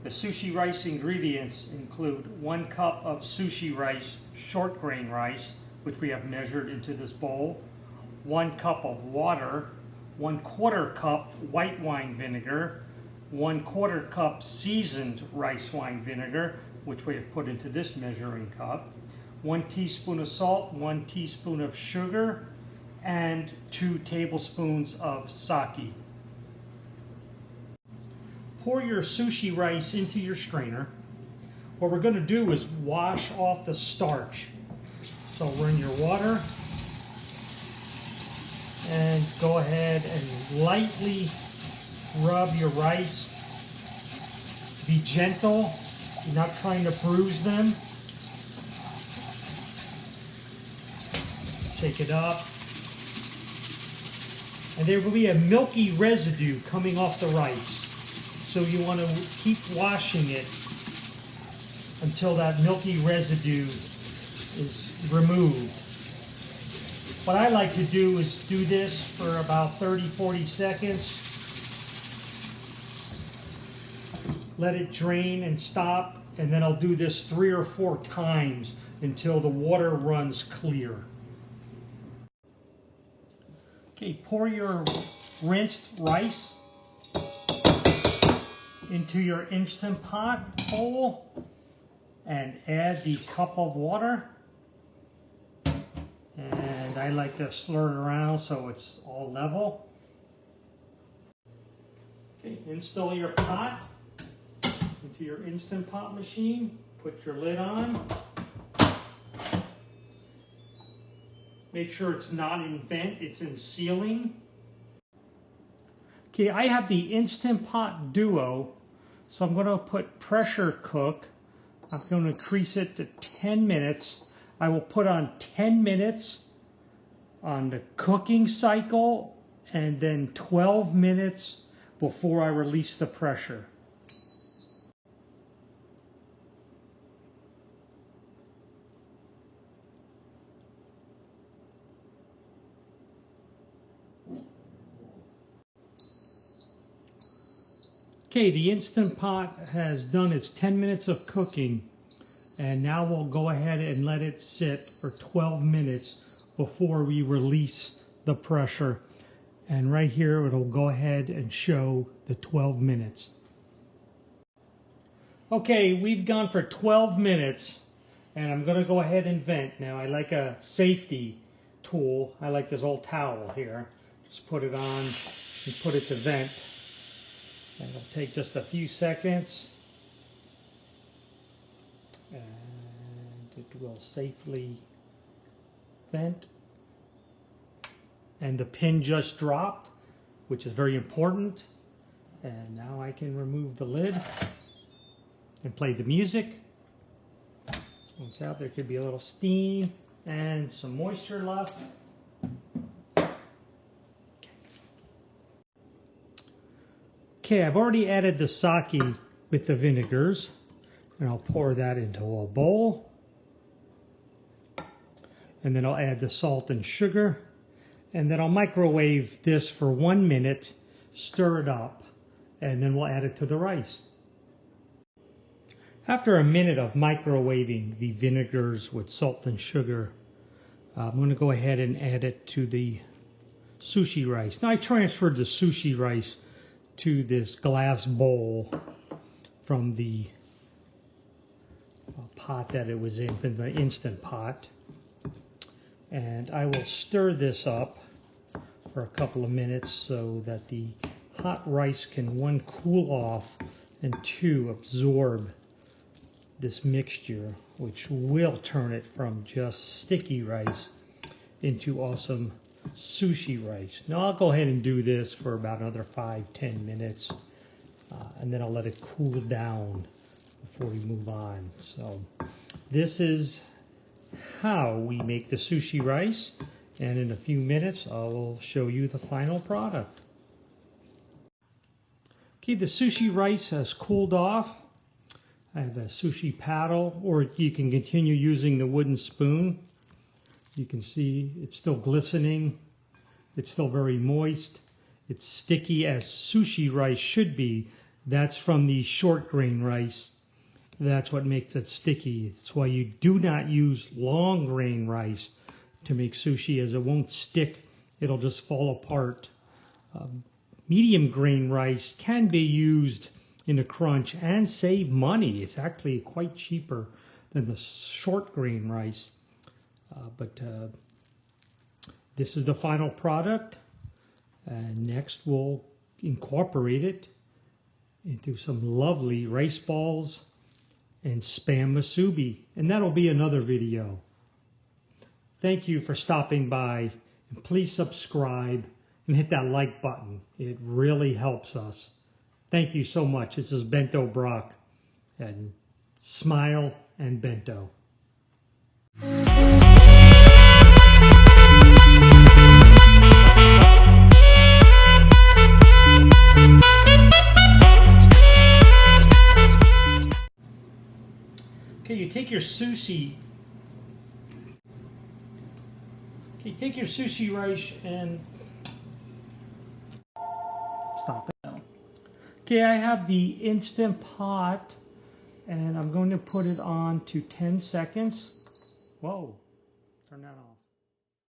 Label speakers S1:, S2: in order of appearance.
S1: The sushi rice ingredients include 1 cup of sushi rice, short grain rice, which we have measured into this bowl, 1 cup of water, 1/4 cup white wine vinegar, 1/4 cup seasoned rice wine vinegar, which we have put into this measuring cup, 1 teaspoon of salt, 1 teaspoon of sugar, and 2 tablespoons of sake. Pour your sushi rice into your strainer. What we're going to do is wash off the starch. So run your water and go ahead and lightly rub your rice. Be gentle. You're not trying to bruise them. Shake it up. And there will be a milky residue coming off the rice. So you want to keep washing it until that milky residue is removed. What I like to do is do this for about 30-40 seconds. Let it drain and stop, and then I'll do this 3 or 4 times until the water runs clear. Okay, pour your rinsed rice into your Instant Pot bowl and add the cup of water. And I like to slur it around so it's all level. Okay, install your pot into your Instant Pot machine. Put your lid on. Make sure it's not in vent, it's in sealing. Okay, I have the Instant Pot Duo, so I'm going to put pressure cook. I'm going to increase it to 10 minutes. I will put on 10 minutes on the cooking cycle and then 12 minutes before I release the pressure. Okay, the Instant Pot has done its 10 minutes of cooking, and now we'll go ahead and let it sit for 12 minutes before we release the pressure. And right here it'll go ahead and show the 12 minutes. Okay, we've gone for 12 minutes, and I'm going to go ahead and vent. Now I like a safety tool. I like this old towel here. Just put it on and put it to vent. And it'll take just a few seconds, and it will safely vent. And the pin just dropped, which is very important. And now I can remove the lid and play the music. Watch out, there could be a little steam and some moisture left. Okay, I've already added the sake with the vinegars, and I'll pour that into a bowl. And then I'll add the salt and sugar, and then I'll microwave this for 1 minute, stir it up, and then we'll add it to the rice. After a minute of microwaving the vinegars with salt and sugar, I'm going to go ahead and add it to the sushi rice. Now I transferred the sushi rice to this glass bowl from the pot that it was in, from the Instant Pot. And I will stir this up for a couple of minutes so that the hot rice can, 1, cool off, and 2, absorb this mixture, which will turn it from just sticky rice into awesome sushi rice. Now I'll go ahead and do this for about another 5-10 minutes, and then I'll let it cool down before we move on. So this is how we make the sushi rice, and in a few minutes I will show you the final product. Okay, the sushi rice has cooled off. I have a sushi paddle, or you can continue using the wooden spoon. You can see it's still glistening. It's still very moist. It's sticky as sushi rice should be. That's from the short grain rice. That's what makes it sticky. That's why you do not use long grain rice to make sushi, as it won't stick. It'll just fall apart. Medium grain rice can be used in a crunch and save money. It's actually quite cheaper than the short grain rice. But this is the final product. And next we'll incorporate it into some lovely rice balls and Spam musubi. And that'll be another video. Thank you for stopping by. And please subscribe and hit that like button. It really helps us. Thank you so much. This is Bento Brock. And smile and Bento. Okay, you take your sushi. Okay, take your sushi rice and stop it. Okay, I have the Instant Pot, and I'm going to put it on to 10 seconds. Whoa, turn that on.